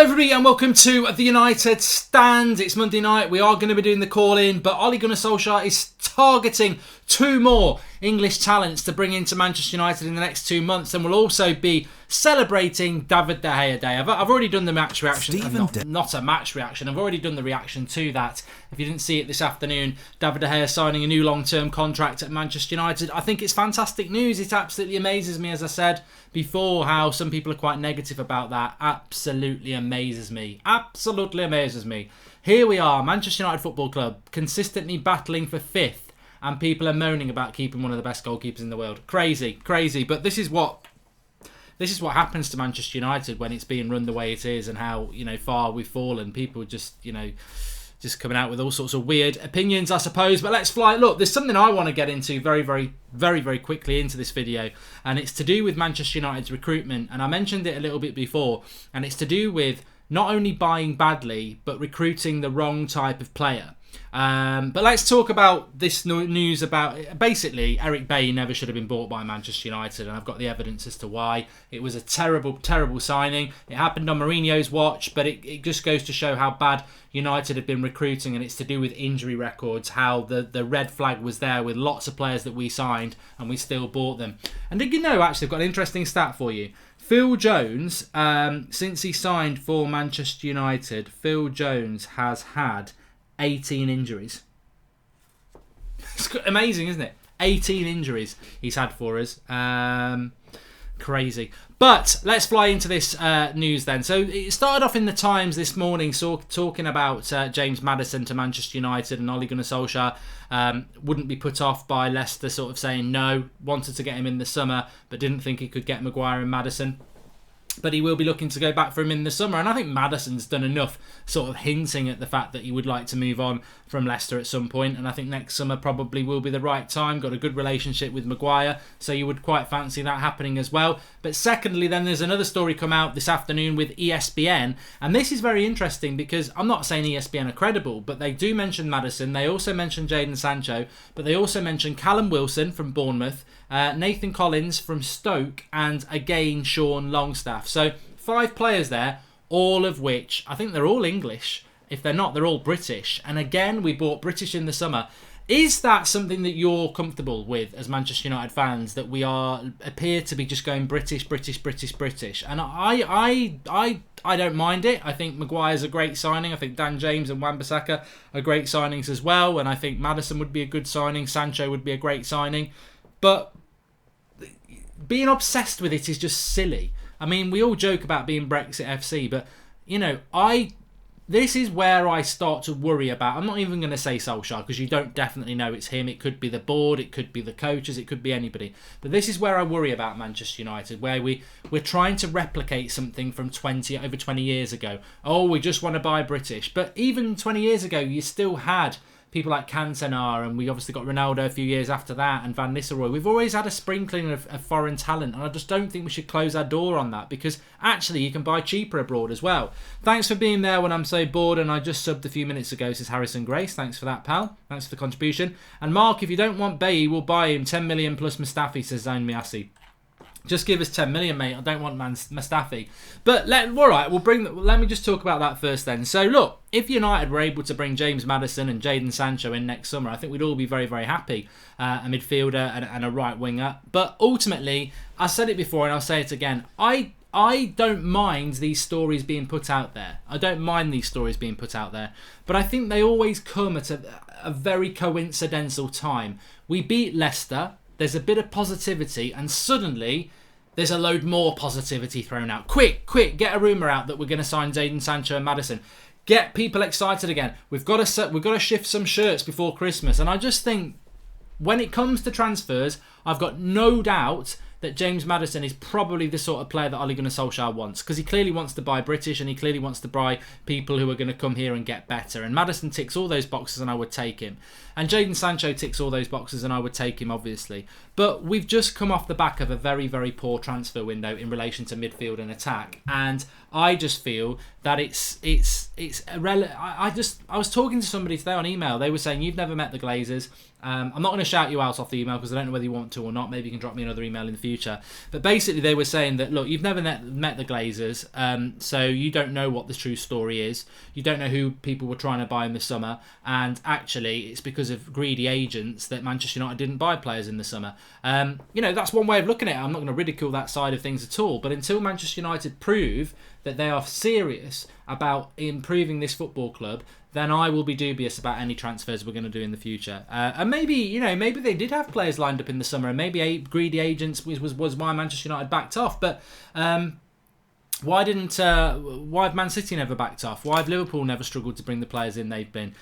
everybody and welcome to the United Stand. It's Monday night. We are going to be doing the call-in, but Ole Gunnar Solskjaer is targeting 2 more English talents to bring into Manchester United in the next 2 months, and we'll also be celebrating David De Gea Day. I've already done the match reaction. Not a match reaction. I've already done the reaction to that. If you didn't see it this afternoon, David De Gea signing a new long-term contract at Manchester United. I think it's fantastic news. It absolutely amazes me, as I said before, how some people are quite negative about that. Absolutely amazes me. Absolutely amazes me. Here we are, Manchester United Football Club, consistently battling for 5th, and people are moaning about keeping one of the best goalkeepers in the world. Crazy, crazy. But this is what happens to Manchester United when it's being run the way it is, and how, far we've fallen. People just coming out with all sorts of weird opinions, I suppose. But let's fly. Look, there's something I want to get into very, very, very, very quickly into this video, and it's to do with Manchester United's recruitment. And I mentioned it a little bit before, and it's to do with not only buying badly, but recruiting the wrong type of player. But let's talk about this news about, basically, Eric Bailly never should have been bought by Manchester United, and I've got the evidence as to why. It was a terrible, terrible signing. It happened on Mourinho's watch, but it just goes to show how bad United have been recruiting, and it's to do with injury records, how the red flag was there with lots of players that we signed and we still bought them. And did you know, actually, I've got an interesting stat for you. Phil Jones, since he signed for Manchester United, Phil Jones has had 18 injuries. It's amazing, isn't it? 18 injuries he's had for us. Crazy. But let's fly into this news then. So it started off in the Times this morning, talking about James Maddison to Manchester United, and Ole Gunnar Solskjaer wouldn't be put off by Leicester sort of saying no, wanted to get him in the summer, but didn't think he could get Maguire and Maddison. But he will be looking to go back for him in the summer. And I think Maddison's done enough sort of hinting at the fact that he would like to move on from Leicester at some point. And I think next summer probably will be the right time. Got a good relationship with Maguire, so you would quite fancy that happening as well. But secondly, then there's another story come out this afternoon with ESPN. And this is very interesting because I'm not saying ESPN are credible, but they do mention Maddison. They also mention Jadon Sancho, but they also mention Callum Wilson from Bournemouth, Nathan Collins from Stoke, and again Sean Longstaff. So 5 players there, all of which, I think they're all English. If they're not, they're all British. And again, we bought British in the summer. Is that something that you're comfortable with as Manchester United fans, that we appear to be just going British? And I don't mind it. I think Maguire's a great signing. I think Dan James and Wan-Bissaka are great signings as well. And I think Maddison would be a good signing. Sancho would be a great signing. But being obsessed with it is just silly. I mean, we all joke about being Brexit FC, but, this is where I start to worry about. I'm not even going to say Solskjaer, because you don't definitely know it's him. It could be the board, it could be the coaches, it could be anybody. But this is where I worry about Manchester United, where we're trying to replicate something from over 20 years ago. Oh, we just want to buy British. But even 20 years ago, you still had people like Cantona, and we obviously got Ronaldo a few years after that, and Van Nistelrooy. We've always had a sprinkling of foreign talent, and I just don't think we should close our door on that, because actually you can buy cheaper abroad as well. Thanks for being there when I'm so bored, and I just subbed a few minutes ago, says Harrison Grace. Thanks for that, pal. Thanks for the contribution. And Mark, if you don't want Bailly, we'll buy him. 10 million plus Mustafi, says Zain Miasi. Just give us 10 million, mate. I don't want Mustafi. But all right, let me just talk about that first then. So look, if United were able to bring James Maddison and Jadon Sancho in next summer, I think we'd all be very, very happy. A midfielder and a right winger. But ultimately, I said it before and I'll say it again, I don't mind these stories being put out there. I don't mind these stories being put out there. But I think they always come at a very coincidental time. We beat Leicester. There's a bit of positivity, and suddenly there's a load more positivity thrown out. Quick, get a rumour out that we're going to sign Jadon Sancho and Maddison. Get people excited again. We've got to shift some shirts before Christmas. And I just think when it comes to transfers, I've got no doubt that James Maddison is probably the sort of player that Ole Gunnar Solskjaer wants, because he clearly wants to buy British, and he clearly wants to buy people who are going to come here and get better. And Maddison ticks all those boxes, and I would take him. And Jadon Sancho ticks all those boxes, and I would take him, obviously. But we've just come off the back of a very, very poor transfer window in relation to midfield and attack. And I just feel that it's irrelevant. I was talking to somebody today on email. They were saying, you've never met the Glazers. I'm not going to shout you out off the email because I don't know whether you want to or not. Maybe you can drop me another email in the future. But basically they were saying that, look, you've never met the Glazers, so you don't know what the true story is. You don't know who people were trying to buy in the summer, and actually it's because of greedy agents that Manchester United didn't buy players in the summer. That's one way of looking at it. I'm not going to ridicule that side of things at all, but until Manchester United prove that they are serious about improving this football club, then I will be dubious about any transfers we're going to do in the future. And maybe they did have players lined up in the summer, and maybe greedy agents was why Manchester United backed off. But why have Man City never backed off? Why have Liverpool never struggled to bring the players in they've been?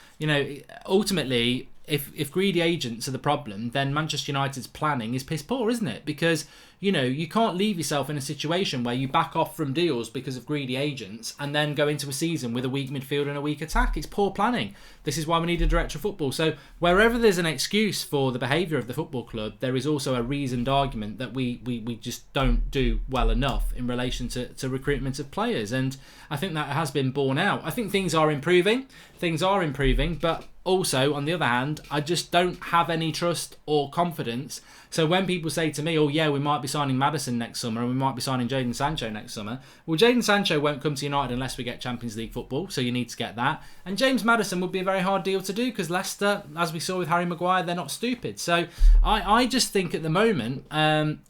Ultimately, if greedy agents are the problem, then Manchester United's planning is piss poor, isn't it? Because you can't leave yourself in a situation where you back off from deals because of greedy agents and then go into a season with a weak midfield and a weak attack. It's poor planning. This is why we need a director of football. So wherever there's an excuse for the behaviour of the football club, there is also a reasoned argument that we just don't do well enough in relation to recruitment of players. And I think that has been borne out. I think things are improving, but also, on the other hand, I just don't have any trust or confidence. So when people say to me, oh yeah, we might be signing Maddison next summer and we might be signing Jadon Sancho next summer. Well, Jadon Sancho won't come to United unless we get Champions League football, so you need to get that. And James Maddison would be a very hard deal to do because Leicester, as we saw with Harry Maguire, they're not stupid. So I just think at the moment,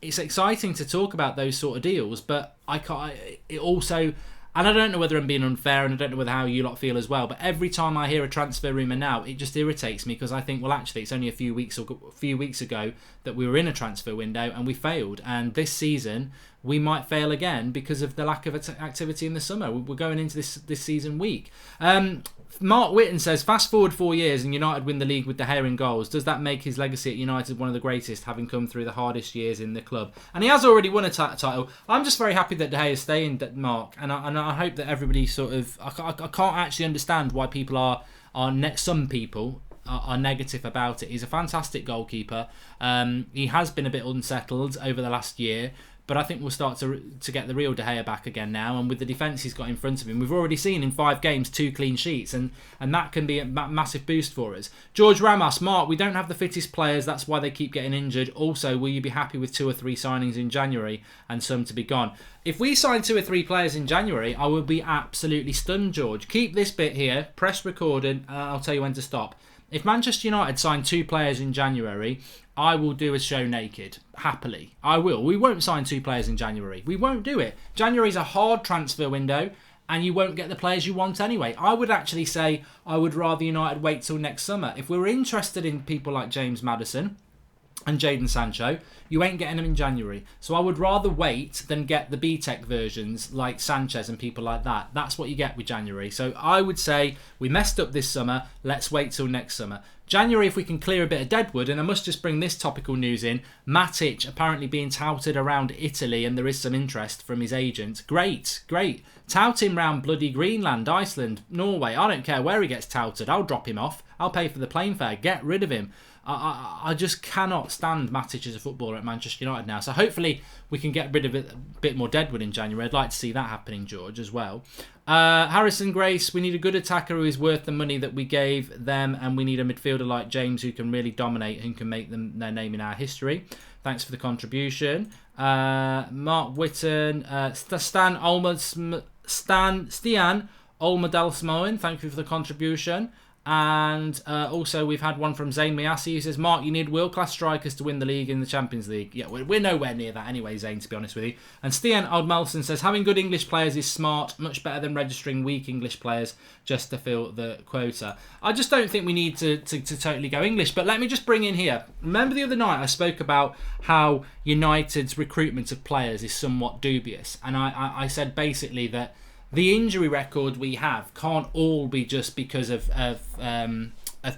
it's exciting to talk about those sort of deals, but I can't. It also... And I don't know whether I'm being unfair, and I don't know whether how you lot feel as well, but every time I hear a transfer rumour now, it just irritates me because I think, well, actually, it's only a few weeks ago that we were in a transfer window and we failed. And this season, we might fail again because of the lack of activity in the summer. We're going into this season weak. Mark Whitten says, fast forward 4 years and United win the league with De Gea in goals. Does that make his legacy at United one of the greatest, having come through the hardest years in the club? And he has already won a title. I'm just very happy that De Gea is staying, Mark, and I hope that everybody sort of... I can't actually understand why people some people are negative about it. He's a fantastic goalkeeper. He has been a bit unsettled over the last year, but I think we'll start to get the real De Gea back again now. And with the defence he's got in front of him, we've already seen in 5 games 2 clean sheets, and that can be a massive boost for us. George Ramos, Mark, we don't have the fittest players. That's why they keep getting injured. Also, will you be happy with 2 or 3 signings in January and some to be gone? If we sign 2 or 3 players in January, I will be absolutely stunned, George. Keep this bit here, press record, and I'll tell you when to stop. If Manchester United sign 2 players in January, I will do a show naked. Happily. I will. We won't sign 2 players in January. We won't do it. January's a hard transfer window and you won't get the players you want anyway. I would actually say I would rather United wait till next summer. If we were interested in people like James Maddison and Jadon Sancho, you ain't getting them in January. So I would rather wait than get the B-Tech versions like Sanchez and people like that. That's what you get with January. So I would say we messed up this summer. Let's wait till next summer. January, if we can clear a bit of deadwood, and I must just bring this topical news in, Matic apparently being touted around Italy and there is some interest from his agent. Great. Tout him round bloody Greenland, Iceland, Norway. I don't care where he gets touted. I'll drop him off. I'll pay for the plane fare. Get rid of him. I just cannot stand Matic as a footballer at Manchester United now. So hopefully we can get rid of it, a bit more deadwood in January. I'd like to see that happening, George, as well. Harrison Grace, we need a good attacker who is worth the money that we gave them, and we need a midfielder like James who can really dominate and can make them their name in our history. Thanks for the contribution. Mark Whitten, Stian Olmadelsmoen, thank you for the contribution. And also we've had one from Zayn Miassi who says, Mark, you need world-class strikers to win the league in the Champions League. Yeah, we're nowhere near that anyway, Zayn, to be honest with you. And Stian Oldmelson says, having good English players is smart, much better than registering weak English players just to fill the quota. I just don't think we need to totally go English. But let me just bring in here. Remember the other night I spoke about how United's recruitment of players is somewhat dubious. And I said basically that the injury record we have can't all be just because of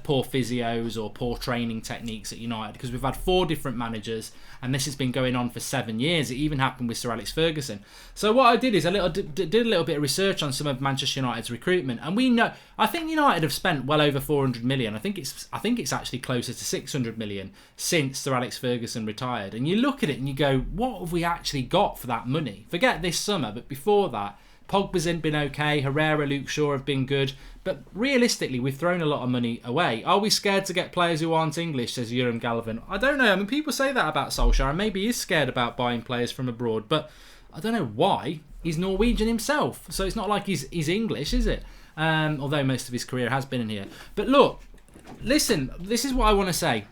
poor physios or poor training techniques at United, because we've had 4 different managers and this has been going on for 7 years. It even happened with Sir Alex Ferguson. So what I did is did a little bit of research on some of Manchester United's recruitment, and we know, I think United have spent well over 400 million. I think it's actually closer to 600 million since Sir Alex Ferguson retired. And you look at it and you go, what have we actually got for that money? Forget this summer, but before that, Pogba's been okay. Herrera, Luke Shaw have been good. But realistically, we've thrown a lot of money away. Are we scared to get players who aren't English, says Jurgen Galvin? I don't know. I mean, people say that about Solskjaer, and maybe he's scared about buying players from abroad. But I don't know why. He's Norwegian himself. So it's not like he's English, is it? Although most of his career has been in here. But look, listen, this is what I want to say.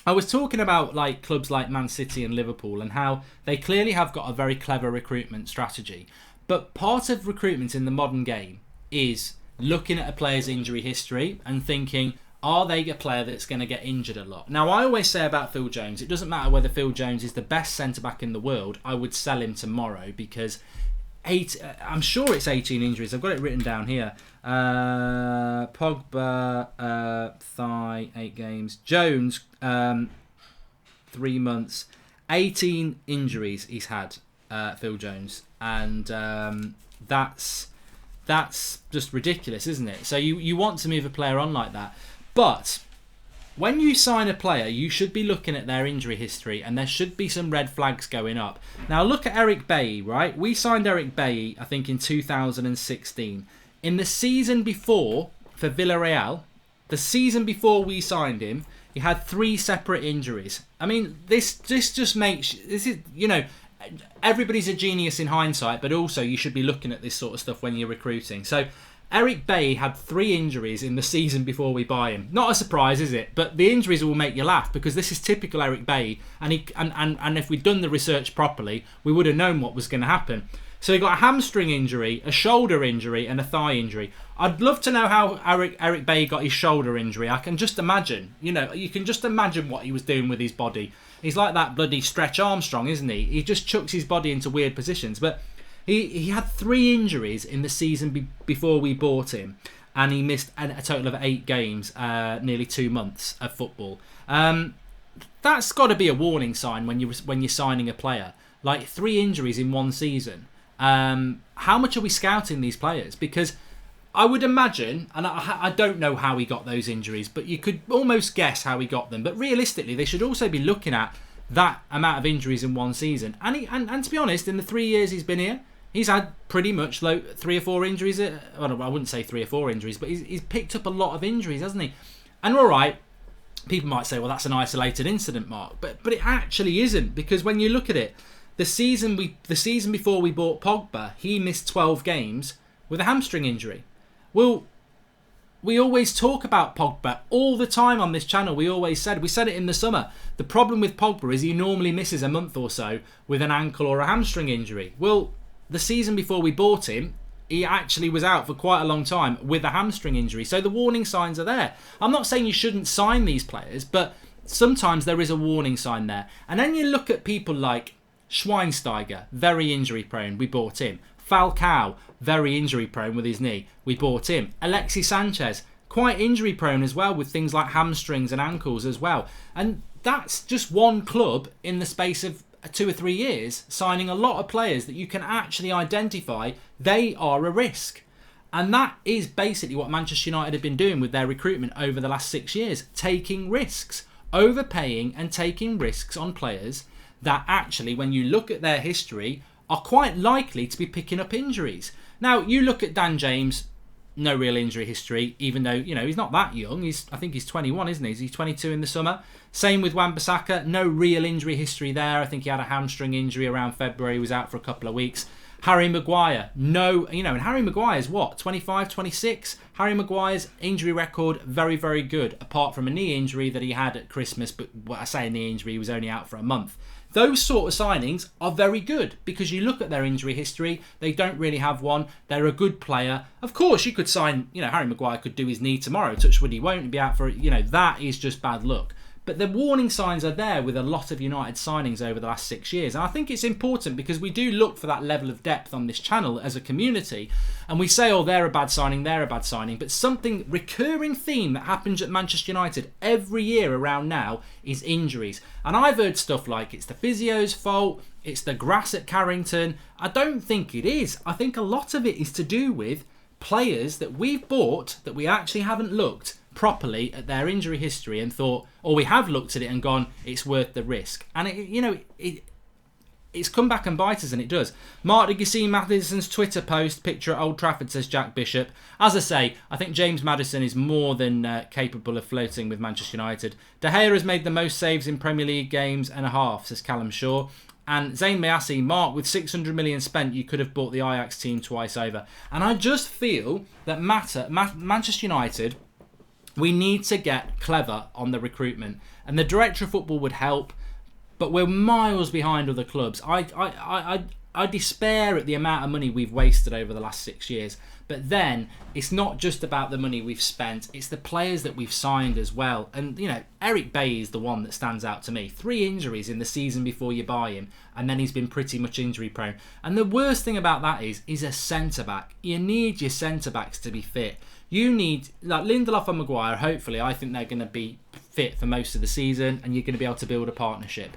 I was talking about like clubs like Man City and Liverpool and how they clearly have got a very clever recruitment strategy. But part of recruitment in the modern game is looking at a player's injury history and thinking, are they a player that's going to get injured a lot? Now, I always say about Phil Jones, it doesn't matter whether Phil Jones is the best centre-back in the world, I would sell him tomorrow because I'm sure it's 18 injuries. I've got it written down here. Pogba, thigh, 8 games. Jones, 3 months. 18 injuries he's had, Phil Jones. And that's just ridiculous, isn't it? So you want to move a player on like that. But when you sign a player, you should be looking at their injury history and there should be some red flags going up. Now look at Eric Bailly, right? We signed Eric Bailly, I think, in 2016. In the season before, for Villarreal, the season before we signed him, he had 3 separate injuries. I mean, this just makes... This is, you know... Everybody's a genius in hindsight, but also you should be looking at this sort of stuff when you're recruiting. So Eric Bailly had 3 injuries in the season before we buy him. Not a surprise, is it? But the injuries will make you laugh because this is typical Eric Bailly, and if we'd done the research properly, we would have known what was going to happen. So he got a hamstring injury, a shoulder injury, and a thigh injury. I'd love to know how Eric Bailly got his shoulder injury. I can just imagine. You know, you can just imagine what he was doing with his body. He's like that bloody Stretch Armstrong, isn't he? He just chucks his body into weird positions. But he had 3 injuries in the season before we bought him. And he missed a total of 8 games, nearly 2 months of football. That's got to be a warning sign when you're signing a player. Like 3 injuries in 1 season. How much are we scouting these players? Because I would imagine, and I don't know how he got those injuries, but you could almost guess how he got them. But realistically, they should also be looking at that amount of injuries in 1 season. And to be honest, in the 3 years he's been here, he's had pretty much 3 or 4 injuries. Well, I wouldn't say 3 or 4 injuries, but he's picked up a lot of injuries, hasn't he? And all right, people might say, well, that's an isolated incident, Mark. But it actually isn't, because when you look at it, the season before we bought Pogba, he missed 12 games with a hamstring injury. Well, we always talk about Pogba all the time on this channel. We said it in the summer. The problem with Pogba is he normally misses a month or so with an ankle or a hamstring injury. Well, the season before we bought him, he actually was out for quite a long time with a hamstring injury. So the warning signs are there. I'm not saying you shouldn't sign these players, but sometimes there is a warning sign there. And then you look at people like Schweinsteiger, very injury prone, we bought him. Falcao, very injury prone with his knee, we bought him. Alexis Sanchez, quite injury prone as well with things like hamstrings and ankles as well. And that's just one club in the space of 2 or 3 years signing a lot of players that you can actually identify they are a risk. And that is basically what Manchester United have been doing with their recruitment over the last 6 years, taking risks, overpaying and taking risks on players that actually, when you look at their history, are quite likely to be picking up injuries. Now, you look at Dan James, no real injury history, even though, you know, he's not that young. I think he's 21, isn't he? He's 22 in the summer. Same with Wan-Bissaka, no real injury history there. I think he had a hamstring injury around February, he was out for a couple of weeks. Harry Maguire, no, you know, and Harry Maguire's what, 25, 26? Harry Maguire's injury record, very, very good, apart from a knee injury that he had at Christmas, but when I say a knee injury, he was only out for a month. Those sort of signings are very good because you look at their injury history, they don't really have one, they're a good player. Of course, you could sign, you know, Harry Maguire could do his knee tomorrow, touch wood, he won't be out for, you know, that is just bad luck. But the warning signs are there with a lot of United signings over the last 6 years. And I think it's important because we do look for that level of depth on this channel as a community. And we say, oh, they're a bad signing, they're a bad signing. But something, recurring theme that happens at Manchester United every year around now is injuries. And I've heard stuff like it's the physio's fault, it's the grass at Carrington. I don't think it is. I think a lot of it is to do with players that we've bought that we actually haven't looked properly at their injury history and thought, or we have looked at it and gone, it's worth the risk. And it's come back and bite us, and it does. Mark, did you see Maddison's Twitter post? Picture at Old Trafford, says Jack Bishop. As I say, I think James Maddison is more than capable of flirting with Manchester United. De Gea has made the most saves in Premier League games and a half, says Callum Shaw. And Zayn Mayassi, Mark, with 600 million spent, you could have bought the Ajax team twice over. And I just feel that Manchester United, we need to get clever on the recruitment. And the director of football would help, but we're miles behind other clubs. I despair at the amount of money we've wasted over the last 6 years. But then, it's not just about the money we've spent, it's the players that we've signed as well. And, you know, Eric Bailly is the one that stands out to me. 3 injuries in the season before you buy him, and then he's been pretty much injury prone. And the worst thing about that is he's a centre-back. You need your centre-backs to be fit. You need, like Lindelof and Maguire, hopefully, I think they're going to be fit for most of the season, and you're going to be able to build a partnership.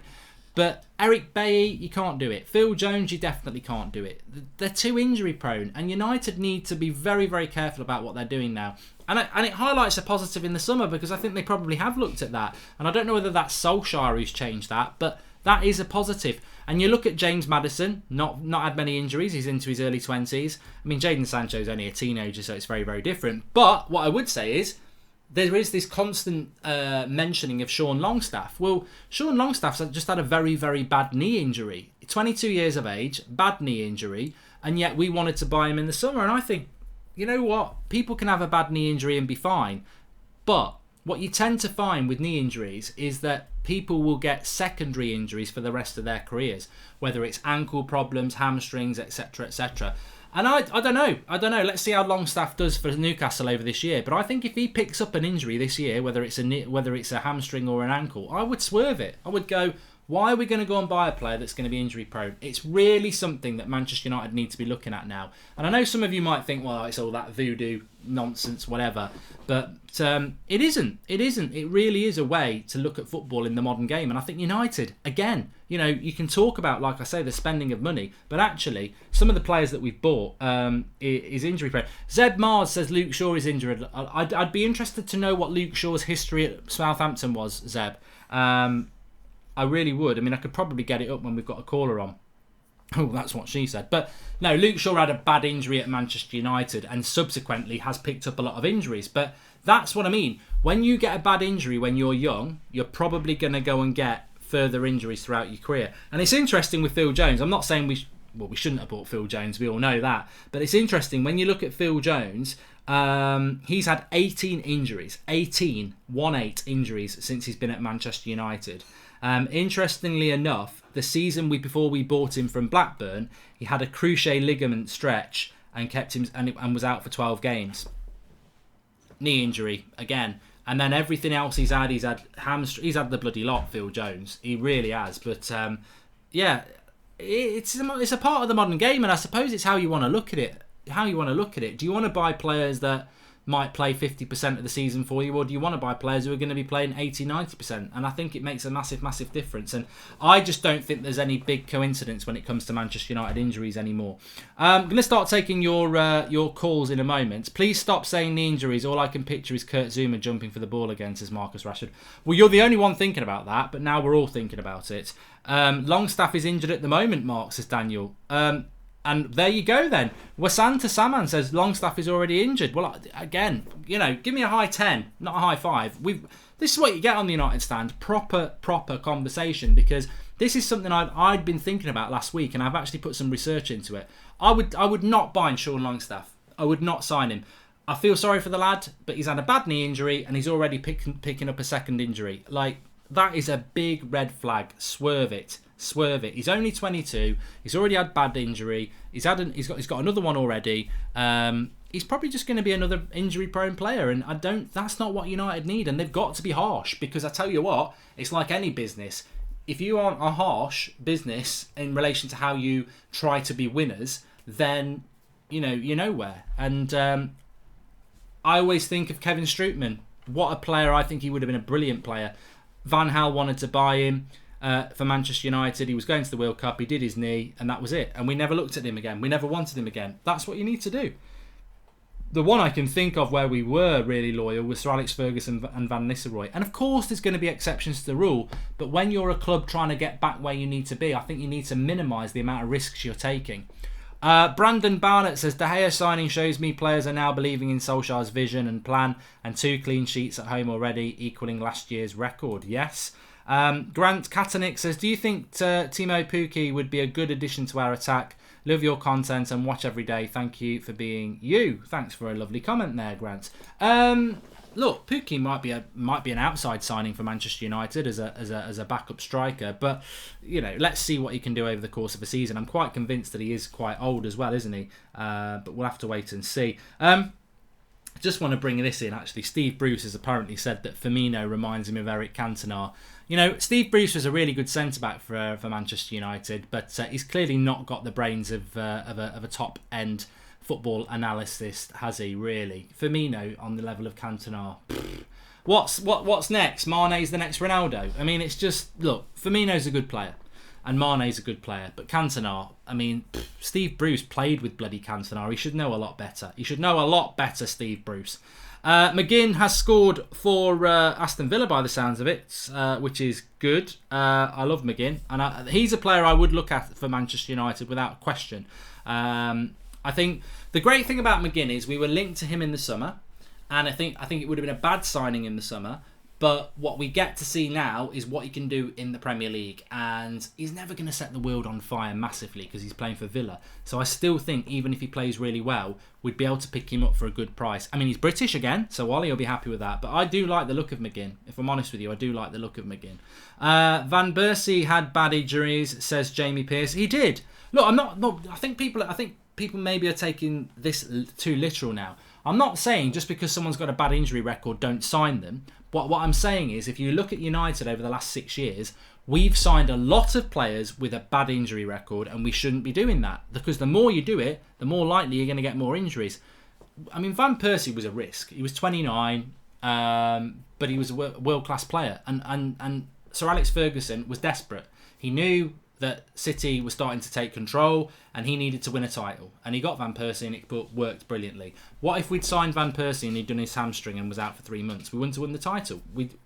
But Eric Bailly, you can't do it. Phil Jones, you definitely can't do it. They're too injury prone, and United need to be very, very careful about what they're doing now. And it highlights a positive in the summer, because I think they probably have looked at that. And I don't know whether that's Solskjaer who's changed that, but that is a positive. And you look at James Maddison, not had many injuries. He's into his early 20s. I mean, Jadon Sancho's only a teenager, so it's very, very different. But what I would say is, there is this constant mentioning of Sean Longstaff. Well, Sean Longstaff's just had a very, very bad knee injury. 22 years of age, bad knee injury, and yet we wanted to buy him in the summer. And I think, you know what? People can have a bad knee injury and be fine. But what you tend to find with knee injuries is that people will get secondary injuries for the rest of their careers, whether it's ankle problems, hamstrings, etc., etc. And I don't know. Let's see how Longstaff does for Newcastle over this year. But I think if he picks up an injury this year, whether it's a hamstring or an ankle, I would swerve it. I would go, why are we going to go and buy a player that's going to be injury prone? It's really something that Manchester United need to be looking at now. And I know some of you might think, well, it's all that voodoo nonsense, whatever. But it isn't. It isn't. It really is a way to look at football in the modern game. And I think United, again, you know, you can talk about, like I say, the spending of money, but actually, some of the players that we've bought is injury prone. Zeb Mars says Luke Shaw is injured. I'd be interested to know what Luke Shaw's history at Southampton was, Zeb. I really would. I mean, I could probably get it up when we've got a caller on. Oh, that's what she said. But no, Luke Shaw had a bad injury at Manchester United and subsequently has picked up a lot of injuries. But that's what I mean. When you get a bad injury when you're young, you're probably going to go and get further injuries throughout your career. And it's interesting with Phil Jones. I'm not saying we shouldn't have bought Phil Jones. We all know that. But it's interesting when you look at Phil Jones. He's had 18 injuries. 18 injuries since he's been at Manchester United. Interestingly enough, the season before we bought him from Blackburn, he had a cruciate ligament stretch and kept him and was out for 12 games. Knee injury again, and then everything else he's had hamstring. He's had the bloody lot, Phil Jones. He really has. But yeah, it's a part of the modern game, and I suppose it's how you want to look at it. Do you want to buy players that might play 50% of the season for you, or do you want to buy players who are going to be playing 80-90%? And I think it makes a massive difference. And I just don't think there's any big coincidence when it comes to Manchester United injuries anymore. I'm going to start taking your calls in a moment. Please stop saying knee injuries. All I can picture is Kurt Zouma jumping for the ball again, says Marcus Rashford. Well, you're the only one thinking about that, but now we're all thinking about it. Longstaff is injured at the moment, Mark, says Daniel. And there you go then. Wasanta Saman says Longstaff is already injured. Well, again, you know, give me a high 10, not a high 5. This is what you get on the United stand. Proper conversation, because this is something I'd been thinking about last week, and I've actually put some research into it. I would not buy Sean Longstaff. I would not sign him. I feel sorry for the lad, but he's had a bad knee injury and he's already picking up a second injury. Like, that is a big red flag. Swerve it. He's only 22. He's already had bad injury. He's got another one already. He's probably just going to be another injury-prone player, and that's not what United need. And they've got to be harsh, because I tell you what, it's like any business. If you aren't a harsh business in relation to how you try to be winners, then you're nowhere. And I always think of Kevin Strootman. What a player! I think he would have been a brilliant player. Van Gaal wanted to buy him. For Manchester United, he was going to the World Cup, he did his knee, and that was it. And we never looked at him again. We never wanted him again. That's what you need to do. The one I can think of where we were really loyal was Sir Alex Ferguson and Van Nistelrooy. And of course there's going to be exceptions to the rule, but when you're a club trying to get back where you need to be, I think you need to minimise the amount of risks you're taking. Brandon Barnett says, De Gea signing shows me players are now believing in Solskjaer's vision and plan, and 2 clean sheets at home already, equaling last year's record. Yes. Grant Katanich says, do you think Timo Pukki would be a good addition to our attack? Love your content and watch every day. Thank you for being you. Thanks for a lovely comment there, Grant. Look, Pukki might be an outside signing for Manchester United as a backup striker, but let's see what he can do over the course of a season. I'm quite convinced that he is quite old as well, isn't he? But we'll have to wait and see. Just want to bring this in, actually. Steve Bruce has apparently said that Firmino reminds him of Eric Cantona. Steve Bruce was a really good centre-back for Manchester United, but he's clearly not got the brains of a top-end football analyst, has he, really? Firmino on the level of Cantona. What's next? Mane's the next Ronaldo? I mean, it's just, look, Firmino's a good player. And Mane's a good player. But Cantona, Steve Bruce played with bloody Cantona. He should know a lot better. Steve Bruce. McGinn has scored for Aston Villa by the sounds of it, which is good. I love McGinn. And he's a player I would look at for Manchester United without question. I think the great thing about McGinn is we were linked to him in the summer. And I think it would have been a bad signing in the summer. But what we get to see now is what he can do in the Premier League. And he's never going to set the world on fire massively because he's playing for Villa. So I still think even if he plays really well, we'd be able to pick him up for a good price. I mean, he's British again, so Wally will be happy with that. But I do like the look of McGinn. If I'm honest with you, I do like the look of McGinn. Van Persie had bad injuries, says Jamie Pearce. He did. Look, I think people maybe are taking this too literal now. I'm not saying just because someone's got a bad injury record, don't sign them. But what I'm saying is, if you look at United over the last 6 years, we've signed a lot of players with a bad injury record, and we shouldn't be doing that. Because the more you do it, the more likely you're going to get more injuries. I mean, Van Persie was a risk. He was 29, but he was a world-class player. And Sir Alex Ferguson was desperate. He knew that City was starting to take control and he needed to win a title. And he got Van Persie and it worked brilliantly. What if we'd signed Van Persie and he'd done his hamstring and was out for 3 months? We wouldn't have won the title.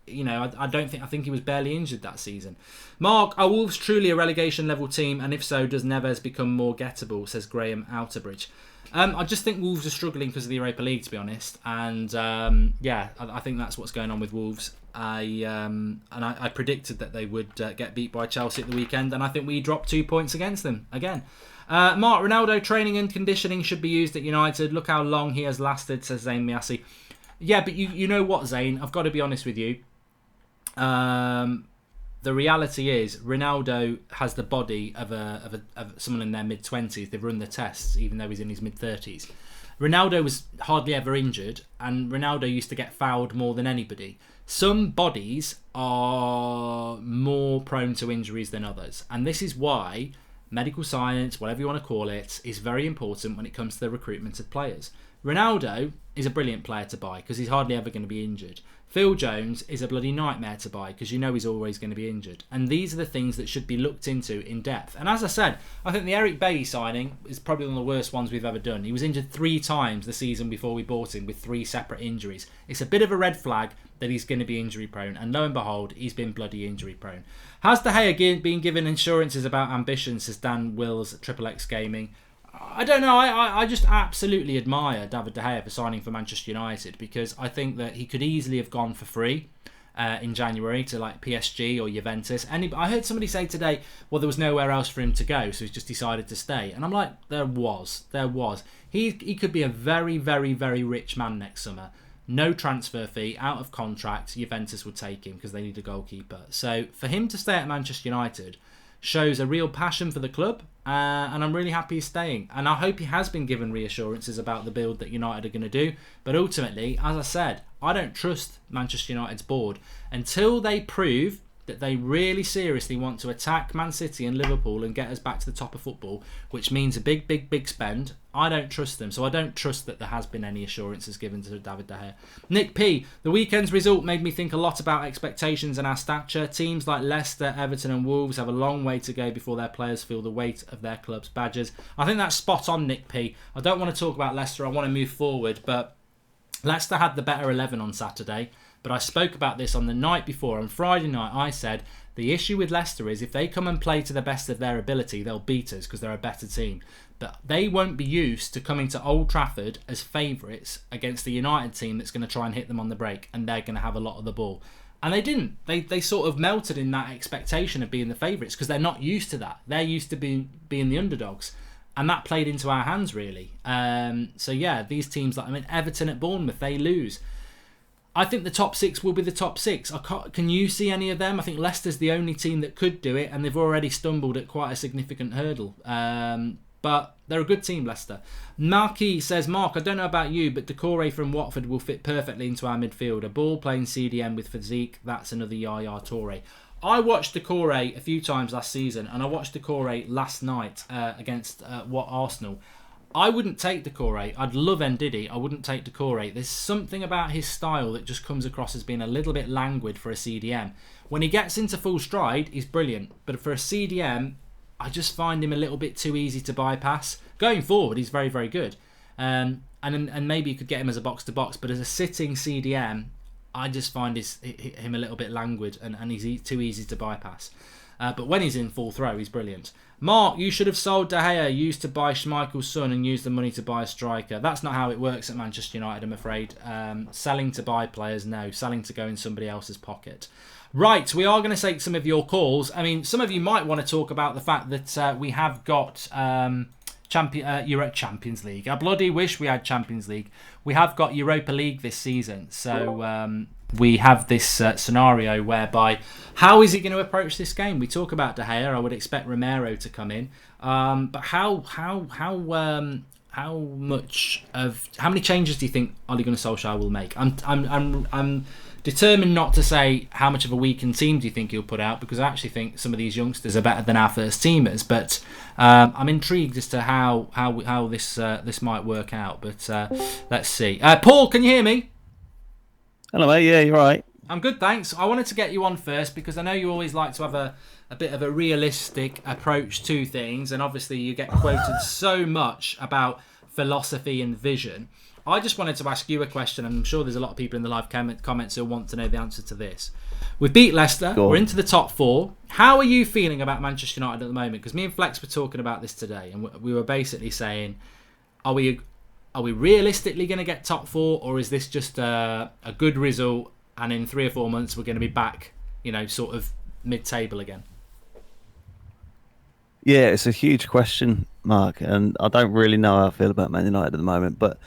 I think he was barely injured that season. Mark, are Wolves truly a relegation level team? And if so, does Neves become more gettable? Says Graham Outerbridge. I just think Wolves are struggling because of the Europa League, to be honest. And I think that's what's going on with Wolves. I predicted that they would get beat by Chelsea at the weekend, and I think we dropped 2 points against them again. Mark, Ronaldo training and conditioning should be used at United. Look how long he has lasted, says Zayn Miassi. Yeah, but you know what, Zayn? I've got to be honest with you. The reality is, Ronaldo has the body of someone in their mid-20s. They've run the tests, even though he's in his mid-30s. Ronaldo was hardly ever injured, and Ronaldo used to get fouled more than anybody. Some bodies are more prone to injuries than others, and this is why medical science, whatever you want to call it, is very important when it comes to the recruitment of players. Ronaldo is a brilliant player to buy because he's hardly ever going to be injured. Phil Jones is a bloody nightmare to buy because you know he's always going to be injured. And these are the things that should be looked into in depth. And as I said, I think the Eric Bailly signing is probably one of the worst ones we've ever done. He was injured 3 times the season before we bought him with 3 separate injuries. It's a bit of a red flag that he's going to be injury prone. And lo and behold, he's been bloody injury prone. Has De Gea been given insurances about ambition, says Dan Wills at Triple X Gaming? I don't know. I just absolutely admire David De Gea for signing for Manchester United because I think that he could easily have gone for free in January to like PSG or Juventus. I heard somebody say today, well, there was nowhere else for him to go, so he's just decided to stay. And I'm like, there was. He could be a very, very, very rich man next summer. No transfer fee, out of contract. Juventus would take him because they need a goalkeeper. So for him to stay at Manchester United shows a real passion for the club, and I'm really happy he's staying. And I hope he has been given reassurances about the build that United are going to do. But ultimately, as I said, I don't trust Manchester United's board until they prove that they really seriously want to attack Man City and Liverpool and get us back to the top of football, which means a big spend, I don't trust them. So I don't trust that there has been any assurances given to David De Gea. Nick P, the weekend's result made me think a lot about expectations and our stature. Teams like Leicester, Everton and Wolves have a long way to go before their players feel the weight of their club's badges. I think that's spot on, Nick P. I don't want to talk about Leicester, I want to move forward, but Leicester had the better 11 on Saturday. But I spoke about this on the night before. On Friday night, I said the issue with Leicester is if they come and play to the best of their ability, they'll beat us because they're a better team. But they won't be used to coming to Old Trafford as favourites against the United team that's going to try and hit them on the break, and they're going to have a lot of the ball. And they didn't. They sort of melted in that expectation of being the favourites because they're not used to that. They're used to being the underdogs. And that played into our hands, really. So, yeah, these teams, like Everton at Bournemouth, they lose. I think the top 6 will be the top 6. Can you see any of them? I think Leicester's the only team that could do it, and they've already stumbled at quite a significant hurdle. But they're a good team, Leicester. Marquis says, Mark, I don't know about you, but Doucouré from Watford will fit perfectly into our midfield. A ball-playing CDM with physique, that's another Yaya Touré. I watched Doucouré a few times last season, and I watched Doucouré last night against Arsenal. I wouldn't take Doucouré. I'd love Ndidi. I wouldn't take Doucouré. There's something about his style that just comes across as being a little bit languid for a CDM. When he gets into full stride, he's brilliant. But for a CDM, I just find him a little bit too easy to bypass. Going forward, he's very, very good. And maybe you could get him as a box-to-box. But as a sitting CDM, I just find him a little bit languid and he's too easy to bypass. But when he's in full throw, he's brilliant. Mark, you should have sold De Gea, used to buy Schmeichel's son and used the money to buy a striker. That's not how it works at Manchester United, I'm afraid. Selling to buy players, no. Selling to go in somebody else's pocket. Right, we are going to take some of your calls. I mean, some of you might want to talk about the fact that we have got Champions League. I bloody wish we had Champions League. We have got Europa League this season, so we have this scenario whereby how is he going to approach this game? We talk about De Gea. I would expect Romero to come in, but how many changes do you think Ole Gunnar Solskjaer will make? I'm determined not to say how much of a weakened team do you think he'll put out, because I actually think some of these youngsters are better than our first teamers. But I'm intrigued as to how this might work out. But let's see. Paul, can you hear me? Hello, mate. Yeah, you're right. I'm good, thanks. I wanted to get you on first because I know you always like to have a bit of a realistic approach to things, and obviously you get quoted so much about philosophy and vision. I just wanted to ask you a question, and I'm sure there's a lot of people in the live comments who want to know the answer to this. We beat Leicester. We're into the top 4. How are you feeling about Manchester United at the moment? Because me and Flex were talking about this today, and we were basically saying, are we realistically going to get top 4, or is this just a good result, and in 3 or 4 months we're going to be back, sort of mid-table again? Yeah, it's a huge question, Mark, and I don't really know how I feel about Man United at the moment, but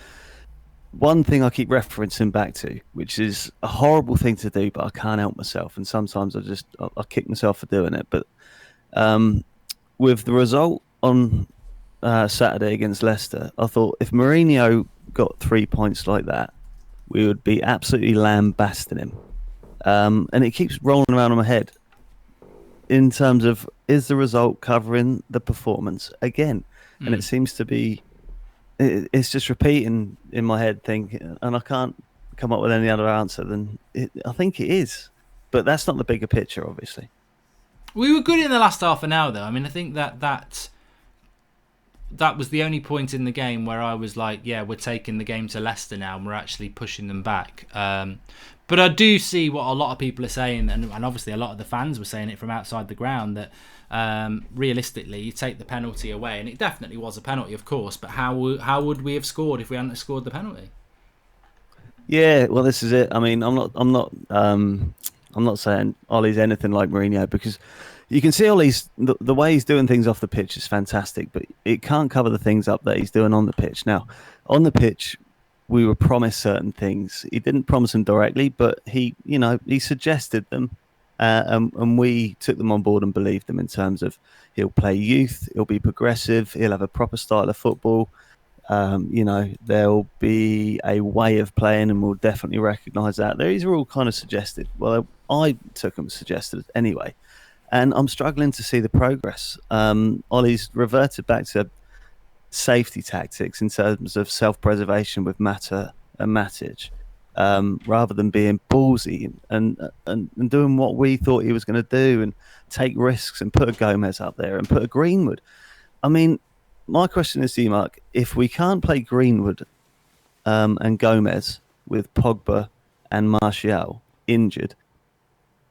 one thing I keep referencing back to, which is a horrible thing to do, but I can't help myself, and sometimes I kick myself for doing it, but with the result on Saturday against Leicester, I thought if Mourinho got 3 points like that, we would be absolutely lambasting him. And it keeps rolling around in my head in terms of, is the result covering the performance again? And it seems to be, it's just repeating in my head thinking, and I can't come up with any other answer than I think it is. But that's not the bigger picture, obviously. We were good in the last half an hour, though. I mean, I think that was the only point in the game where I was like, yeah, we're taking the game to Leicester now and we're actually pushing them back. But I do see what a lot of people are saying, and obviously a lot of the fans were saying it from outside the ground, that realistically you take the penalty away, and it definitely was a penalty, of course, but how would we have scored if we hadn't scored the penalty? Yeah, well, this is it. I mean, I'm not saying Ollie's anything like Mourinho, because you can see Ollie's the way he's doing things off the pitch is fantastic, but it can't cover the things up that he's doing on the pitch. Now, on the pitch, we were promised certain things. He didn't promise them directly, but he suggested them, and we took them on board and believed them in terms of he'll play youth, he'll be progressive, he'll have a proper style of football. There'll be a way of playing, and we'll definitely recognise that. These are all kind of suggested. Well, I took them suggested anyway. And I'm struggling to see the progress. Ollie's reverted back to safety tactics in terms of self-preservation with Mata and Matic, rather than being ballsy and doing what we thought he was going to do and take risks and put a Gomez up there and put a Greenwood. I mean, my question is to you, Mark, if we can't play Greenwood and Gomez with Pogba and Martial injured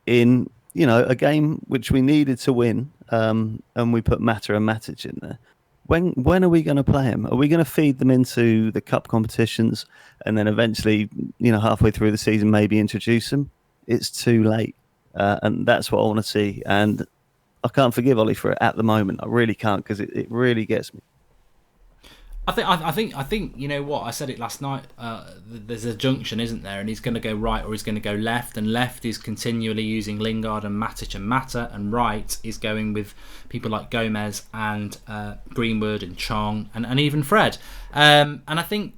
in, a game which we needed to win, and we put Mata and Matic in there, when are we going to play them? Are we going to feed them into the cup competitions and then eventually, halfway through the season, maybe introduce them? It's too late. And that's what I want to see. And I can't forgive Ollie for it at the moment. I really can't, because it really gets me. I think you know what, I said it last night, there's a junction, isn't there, and he's going to go right or he's going to go left, and left is continually using Lingard and Matic and Mata, and right is going with people like Gomez and Greenwood and Chong and even Fred, and I think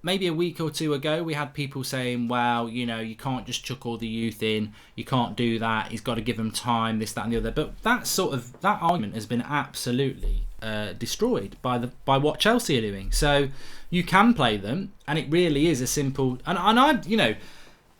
maybe a week or two ago we had people saying, well, you can't just chuck all the youth in, you can't do that, he's got to give them time, this, that and the other. But that argument has been absolutely destroyed by what Chelsea are doing. So you can play them, and it really is a simple, and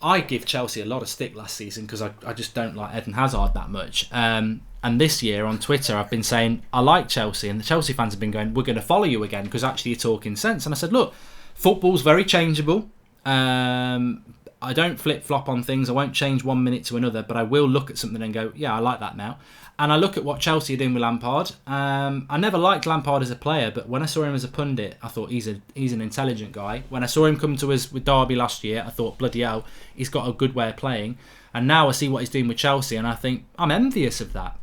I give Chelsea a lot of stick last season because I just don't like Eden Hazard that much, and this year on Twitter I've been saying I like Chelsea, and the Chelsea fans have been going, we're going to follow you again because actually you're talking sense. And I said, look, football's very changeable. I don't flip-flop on things. I won't change 1 minute to another, but I will look at something and go, yeah, I like that now. And I look at what Chelsea are doing with Lampard. I never liked Lampard as a player, but when I saw him as a pundit, I thought he's an intelligent guy. When I saw him come to us with Derby last year, I thought, bloody hell, he's got a good way of playing. And now I see what he's doing with Chelsea, and I think I'm envious of that.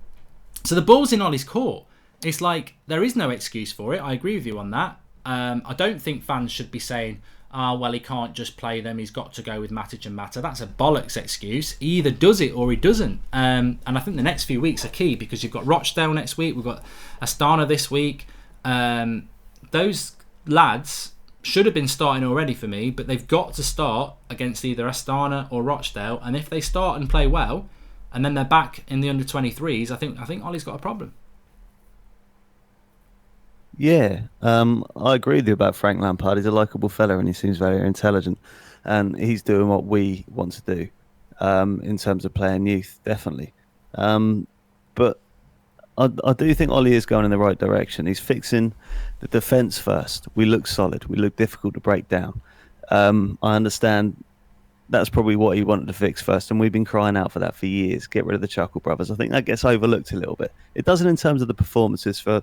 So the ball's in Ollie's court. It's like, there is no excuse for it. I agree with you on that. I don't think fans should be saying, well, he can't just play them, he's got to go with Matic and Mata. That's a bollocks excuse. He either does it or he doesn't. And I think the next few weeks are key, because you've got Rochdale next week, we've got Astana this week. Those lads should have been starting already for me, but they've got to start against either Astana or Rochdale. And if they start and play well, and then they're back in the under-23s, I think Ollie's got a problem. Yeah, I agree with you about Frank Lampard. He's a likeable fella and he seems very intelligent, and he's doing what we want to do in terms of playing youth, definitely. But I do think Ollie is going in the right direction. He's fixing the defence first. We look solid. We look difficult to break down. I understand that's probably what he wanted to fix first, and we've been crying out for that for years. Get rid of the Chuckle Brothers. I think that gets overlooked a little bit. It doesn't in terms of the performances for